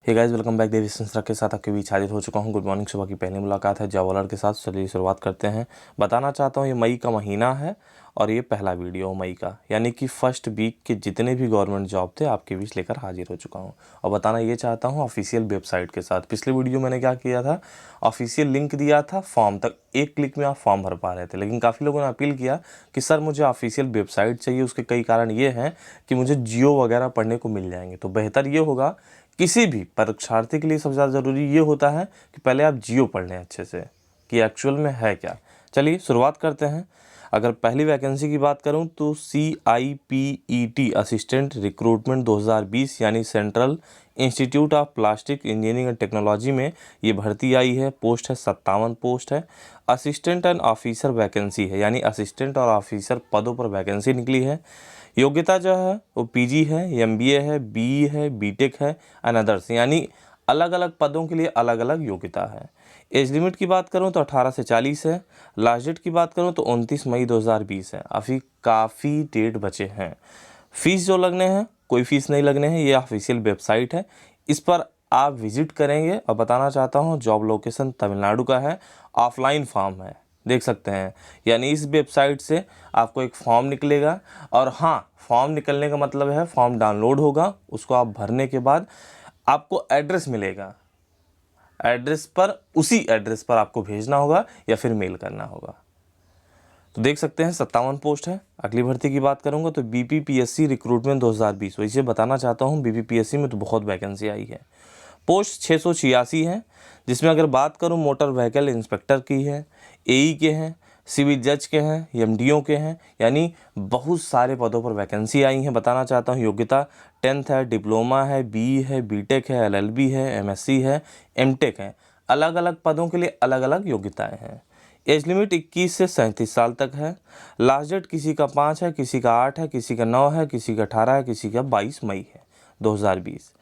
हे guys, welcome back. Devi संस्था के साथ आपके बीच हाजिर हो चुका हूं। Good morning. सुबह की पहली मुलाकात है जॉब अलर्ट के साथ। चलिए शुरुआत करते हैं। बताना चाहता हूं ये मई का महीना है और ये पहला वीडियो मई का, यानी कि फर्स्ट वीक के जितने भी गवर्नमेंट जॉब थे आपके बीच लेकर हाजिर हो चुका हूं। और बताना ये चाहता हूं ऑफिशियल वेबसाइट के साथ। पिछले वीडियो मैंने क्या किया था, ऑफिशियल लिंक दिया था फॉर्म तक, एक क्लिक में आप फॉर्म भर पा रहे थे। लेकिन काफ़ी लोगों ने अपील किया कि सर मुझे ऑफिशियल वेबसाइट चाहिए। उसके कई कारण ये हैं कि मुझे जियो वगैरह पढ़ने को मिल जाएंगे। तो बेहतर ये होगा, किसी भी परीक्षार्थी के लिए सबसे ज़्यादा ज़रूरी ये होता है कि पहले आप जियो पढ़ लें अच्छे से कि एक्चुअल में है क्या। चलिए शुरुआत करते हैं। अगर पहली वैकेंसी की बात करूं तो CIPET असिस्टेंट रिक्रूटमेंट 2020 यानी central institute of plastic engineering and technology में ये भर्ती आई है। पोस्ट है 57 पोस्ट है। असिस्टेंट एंड ऑफिसर वैकेंसी है, यानी असिस्टेंट और ऑफिसर पदों पर वैकेंसी निकली है। योग्यता जो है वो PG है, MBA है, BE है, BTech है एंड अदर्स, यानी अलग अलग पदों के लिए अलग अलग योग्यता है। एज लिमिट की बात करूं तो 18 से 40 है। लास्ट डेट की बात करूं तो 29 मई 2020 है। अभी काफ़ी डेट बचे हैं। फीस जो लगने हैं, कोई फीस नहीं लगने हैं। ये ऑफिशियल वेबसाइट है, इस पर आप विजिट करेंगे। और बताना चाहता हूँ जॉब लोकेशन तमिलनाडु का है। ऑफलाइन फॉर्म है, देख सकते हैं, यानी इस वेबसाइट से आपको एक फॉर्म निकलेगा। और हाँ, फॉर्म निकलने का मतलब है फॉर्म डाउनलोड होगा, उसको आप भरने के बाद आपको एड्रेस मिलेगा। एड्रेस पर, उसी एड्रेस पर आपको भेजना होगा या फिर मेल करना होगा। तो देख सकते हैं 57 पोस्ट है। अगली भर्ती की बात करूंगा तो BPPSC रिक्रूटमेंट 2020। वैसे बताना चाहता हूँ BPPSC में तो बहुत वैकेंसी आई है। पोस्ट 686 है, जिसमें अगर बात करूं मोटर व्हीकल इंस्पेक्टर की है, AE के हैं, सिविल जज के हैं, MDO के हैं, यानी बहुत सारे पदों पर वैकेंसी आई हैं। बताना चाहता हूं योग्यता 10th है, डिप्लोमा है, BE है, BTech है, LLB है, MSc है, MTech है। अलग अलग पदों के लिए अलग अलग योग्यताएँ हैं। एज लिमिट 21 से 37 साल तक है। लास्ट डेट किसी का 5 है, किसी का 8 है, किसी का 9 है, किसी का 18 है, किसी का 22 मई है 2020।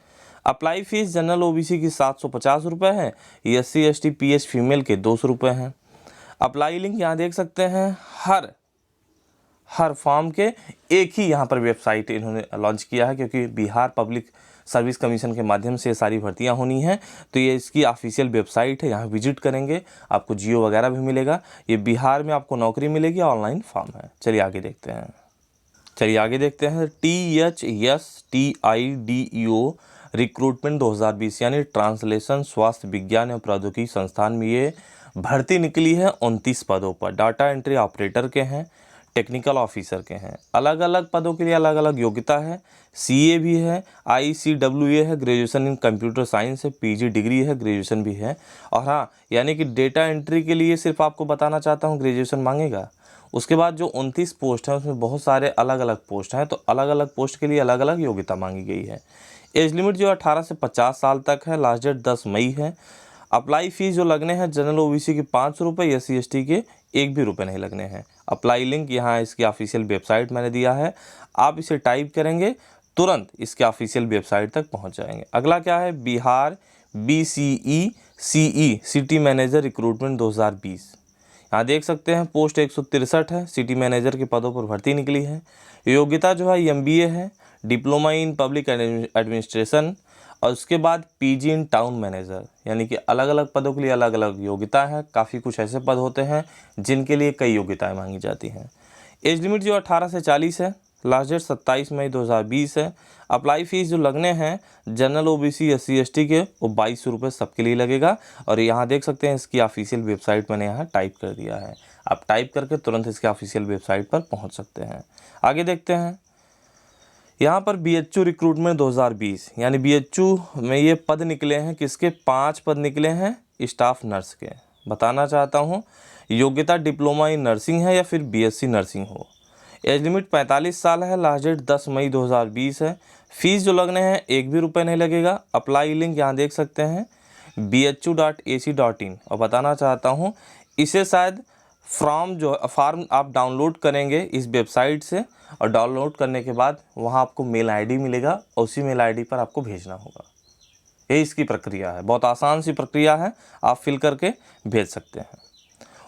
अप्लाई फीस जनरल OBC की 750 रुपये है। SC ST PH फीमेल के 200 रुपये हैं। अप्लाई लिंक यहाँ देख सकते हैं। हर फॉर्म के एक ही यहाँ पर वेबसाइट इन्होंने लॉन्च किया है, क्योंकि बिहार पब्लिक सर्विस कमीशन के माध्यम से सारी भर्तियाँ होनी हैं। तो ये इसकी ऑफिशियल वेबसाइट है, यहाँ विजिट करेंगे आपको जियो वगैरह भी मिलेगा। ये बिहार में आपको नौकरी मिलेगी, ऑनलाइन फॉर्म है। चलिए आगे देखते हैं। THSTIDEO रिक्रूटमेंट 2020 यानी ट्रांसलेशन स्वास्थ्य विज्ञान एवं प्रौद्योगिकी संस्थान में ये भर्ती निकली है। 29 पदों पर डाटा एंट्री ऑपरेटर के हैं, टेक्निकल ऑफिसर के हैं। अलग अलग पदों के लिए अलग अलग योग्यता है। CA भी है, ICWA है, ग्रेजुएशन इन कंप्यूटर साइंस है, PG डिग्री है, ग्रेजुएशन भी है। और हाँ, यानी कि डेटा एंट्री के लिए सिर्फ आपको बताना चाहता हूँ ग्रेजुएशन मांगेगा। उसके बाद जो 29 पोस्ट हैं उसमें बहुत सारे अलग अलग पोस्ट हैं, तो अलग अलग पोस्ट के लिए अलग अलग योग्यता मांगी गई है। एज लिमिट जो 18 से 50 साल तक है। लास्ट डेट 10 मई है। अप्लाई फीस जो लगने हैं जनरल OBC के 500 रुपये, SC ST के एक भी रुपये नहीं लगने हैं। अप्लाई लिंक यहाँ इसकी ऑफिशियल वेबसाइट मैंने दिया है, आप इसे टाइप करेंगे तुरंत इसके ऑफिशियल वेबसाइट तक पहुँच जाएंगे। अगला क्या है, Bihar BCE city manager recruitment 2020। यहाँ देख सकते हैं पोस्ट 163 है। सिटी मैनेजर के पदों पर भर्ती निकली है। योग्यता जो है MBA है, डिप्लोमा इन पब्लिक एडमिनिस्ट्रेशन, और उसके बाद PG इन टाउन मैनेजर, यानी कि अलग अलग पदों के लिए अलग अलग योग्यता है। काफ़ी कुछ ऐसे पद होते हैं जिनके लिए कई योग्यताएं मांगी जाती हैं। एज लिमिट जो 18 से 40 है। लास्ट डेट 27 मई 2020 है। अप्लाई फीस जो लगने हैं जनरल OBC SC ST के वो 2200 रुपये सबके लिए लगेगा। और यहाँ देख सकते हैं इसकी ऑफिशियल वेबसाइट मैंने यहाँ टाइप कर दिया है, आप टाइप करके तुरंत इसके ऑफिशियल वेबसाइट पर पहुँच सकते हैं। आगे देखते हैं। यहाँ पर BHU रिक्रूटमेंट 2020 यानी BHU में ये पद निकले हैं। किसके? 5 पद निकले हैं स्टाफ नर्स के। बताना चाहता हूँ योग्यता डिप्लोमा इन नर्सिंग है या फिर BSc नर्सिंग हो। एज लिमिट 45 साल है। लास्ट डेट 10 मई 2020 है। फीस जो लगने हैं एक भी रुपये नहीं लगेगा। अप्लाई लिंक यहाँ देख सकते हैं bhu.ac.in। और बताना चाहता हूँ इसे शायद फॉर्म आप डाउनलोड करेंगे इस वेबसाइट से, और डाउनलोड करने के बाद वहाँ आपको मेल ID मिलेगा और उसी मेल ID पर आपको भेजना होगा। ये इसकी प्रक्रिया है, बहुत आसान सी प्रक्रिया है, आप फिल करके भेज सकते हैं।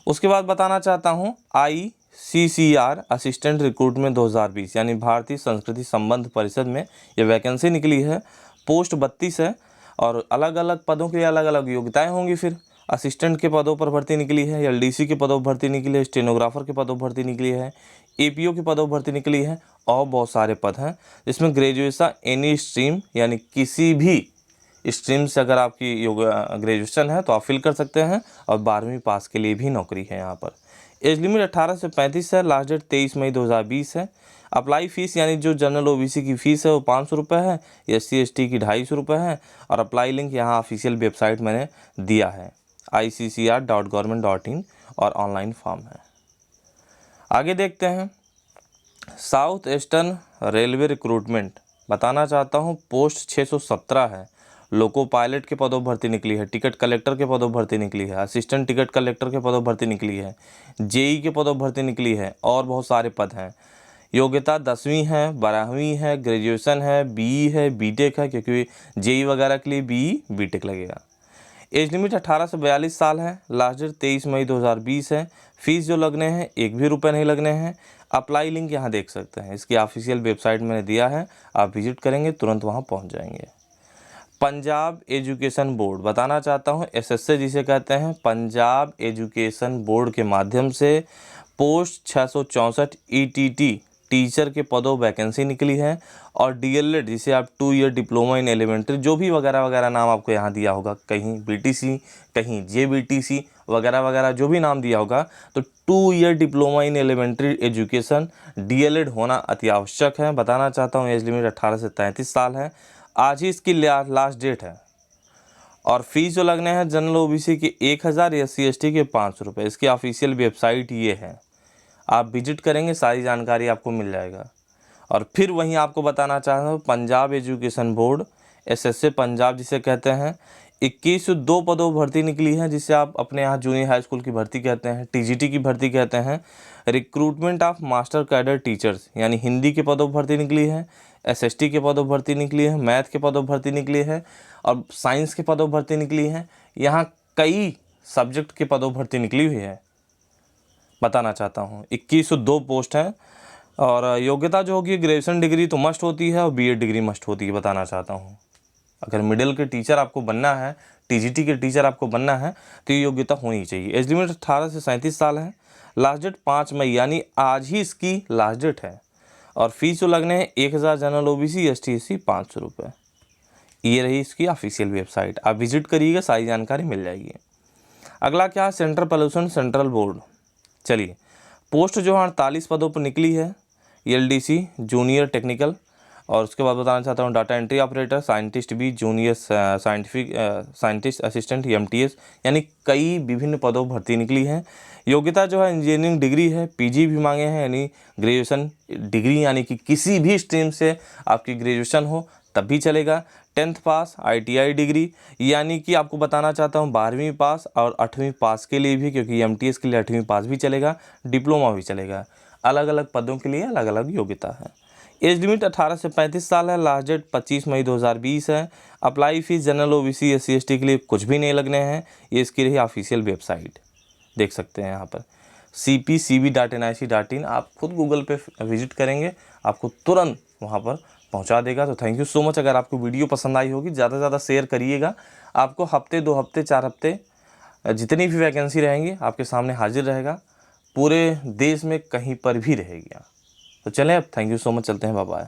उसके बाद बताना चाहता हूँ ICCR असिस्टेंट रिक्रूटमेंट 2020 यानी भारतीय संस्कृति संबंध परिषद में ये वैकेंसी निकली है। पोस्ट 32 है और अलग अलग पदों के लिए अलग अलग योग्यताएं होंगी। फिर असिस्टेंट के पदों पर भर्ती निकली है, एलडीसी के पदों पर भर्ती निकली है, स्टेनोग्राफर के पदों पर भर्ती निकली है, एपीओ के पदों पर भर्ती निकली है और बहुत सारे पद हैं जिसमें ग्रेजुएशन एनी स्ट्रीम यानी किसी भी स्ट्रीम से अगर आपकी ग्रेजुएशन है तो आप फिल कर सकते हैं और 12वीं पास के लिए भी नौकरी है यहाँ पर। एज लिमिट 18 से 35 है, लास्ट डेट 23 मई 2020 है। अप्लाई फीस यानी जो जनरल ओबीसी की फ़ीस है वो 500 रुपये है, SC ST की 250 रुपये है और अप्लाई लिंक यहाँ ऑफिशियल वेबसाइट मैंने दिया है iccr.government.in और ऑनलाइन फॉर्म है। आगे देखते हैं साउथ ईस्टर्न रेलवे रिक्रूटमेंट। बताना चाहता हूँ पोस्ट 617 है, लोको पायलट के पदों भर्ती निकली है, टिकट कलेक्टर के पदों भर्ती निकली है, असिस्टेंट टिकट कलेक्टर के पदों भर्ती निकली है, जेई के पदों भर्ती निकली है और बहुत सारे पद हैं। योग्यता 10वीं है, 12वीं है, ग्रेजुएशन है, BE है, बीटेक है, क्योंकि जेई वगैरह के लिए BE बीटेक लगेगा। एज लिमिट 18 से 42 साल है, लास्ट डेट 23 मई 2020 है। फीस जो लगने हैं 1 भी रुपये नहीं लगने हैं। अप्लाई लिंक यहाँ देख सकते हैं, इसकी ऑफिशियल वेबसाइट मैंने दिया है, आप विजिट करेंगे तुरंत वहाँ पहुँच जाएंगे। पंजाब एजुकेशन बोर्ड, बताना चाहता हूँ SSA जिसे कहते हैं, पंजाब एजुकेशन बोर्ड के माध्यम से पोस्ट 664 ETT टीचर के पदों वैकेंसी निकली है और DLED जिसे आप 2 ईयर डिप्लोमा इन एलिमेंट्री जो भी वगैरह वगैरह नाम आपको यहाँ दिया होगा, कहीं BTC कहीं JBTC वगैरह वगैरह जो भी नाम दिया होगा, तो 2 year diploma in elementary education DLED होना अति आवश्यक है। बताना चाहता हूँ एज लिमिट 18 से 33 साल है, आज ही इसकी लास्ट डेट है और फीस जो लगने हैं जनरल ओबीसी के 1000, SC ST के 500 रुपये। इसकी ऑफिशियल वेबसाइट ये है, आप विजिट करेंगे सारी जानकारी आपको मिल जाएगा। और फिर वहीं आपको बताना चाहता हूँ Punjab education board SSA Punjab जिसे कहते हैं, 2102 पदों भर्ती निकली है जिसे आप अपने यहाँ जूनियर हाई स्कूल की भर्ती कहते हैं, TGT की भर्ती कहते हैं। Recruitment of master cadre teachers यानी हिंदी के पदों भर्ती निकली है, SST के पदों भर्ती निकली है, मैथ के पदों भर्ती निकली है और साइंस के पदों भर्ती निकली है। यहाँ कई सब्जेक्ट के पदों भर्ती निकली हुई है। बताना चाहता हूँ 2102 पोस्ट हैं और योग्यता जो होगी ग्रेजुएशन डिग्री तो मस्ट होती है और BEd डिग्री मस्ट होती है। बताना चाहता हूँ अगर मिडिल के टीचर आपको बनना है, TGT के टीचर आपको बनना है तो ये योग्यता होनी चाहिए। एज लिमिट 18 से 37 साल है, लास्ट डेट 5 मई यानी आज ही इसकी लास्ट डेट है और फीस जो लगने हैं 1000 जनरल OBC ST SC 500 रुपये। ये रही इसकी ऑफिशियल वेबसाइट, आप विजिट करिएगा सारी जानकारी मिल जाएगी। अगला क्या है सेंट्रल पोल्यूशन सेंट्रल बोर्ड। चलिए पोस्ट जो 48 पदों पर निकली है, LDC जूनियर टेक्निकल और उसके बाद बताना चाहता हूँ डाटा एंट्री ऑपरेटर, साइंटिस्ट भी, जूनियर साइंटिस्ट असिस्टेंट MTS यानी कई विभिन्न पदों पर भर्ती निकली है। योग्यता जो है इंजीनियरिंग डिग्री है, PG भी मांगे हैं यानी ग्रेजुएशन डिग्री यानी कि किसी भी स्ट्रीम से आपकी ग्रेजुएशन हो तब भी चलेगा। 10th पास, ITI डिग्री यानी कि आपको बताना चाहता हूँ 12वीं पास और 8वीं पास के लिए भी, क्योंकि MTS के लिए 8वीं पास भी चलेगा, डिप्लोमा भी चलेगा। अलग अलग पदों के लिए अलग अलग योग्यता है। एज लिमिट 18 से 35 साल है, लास्ट डेट 25 मई 2020 है। Apply fees general OBC SC ST के लिए कुछ भी नहीं लगने हैं। ये इसकी रही ऑफिशियल वेबसाइट, देख सकते हैं यहाँ पर cpcb.nic.in। आप खुद गूगल पे विजिट करेंगे आपको तुरंत वहाँ पर पहुँचा देगा। तो थैंक यू सो मच। अगर आपको वीडियो पसंद आई होगी ज़्यादा से ज़्यादा शेयर करिएगा। आपको हफ्ते 2 हफ्ते 4 हफ्ते जितनी भी वैकेंसी रहेंगी आपके सामने हाजिर रहेगा, पूरे देश में कहीं पर भी रहेगी। तो चलें अब, थैंक यू सो मच, चलते हैं, बाय बाय।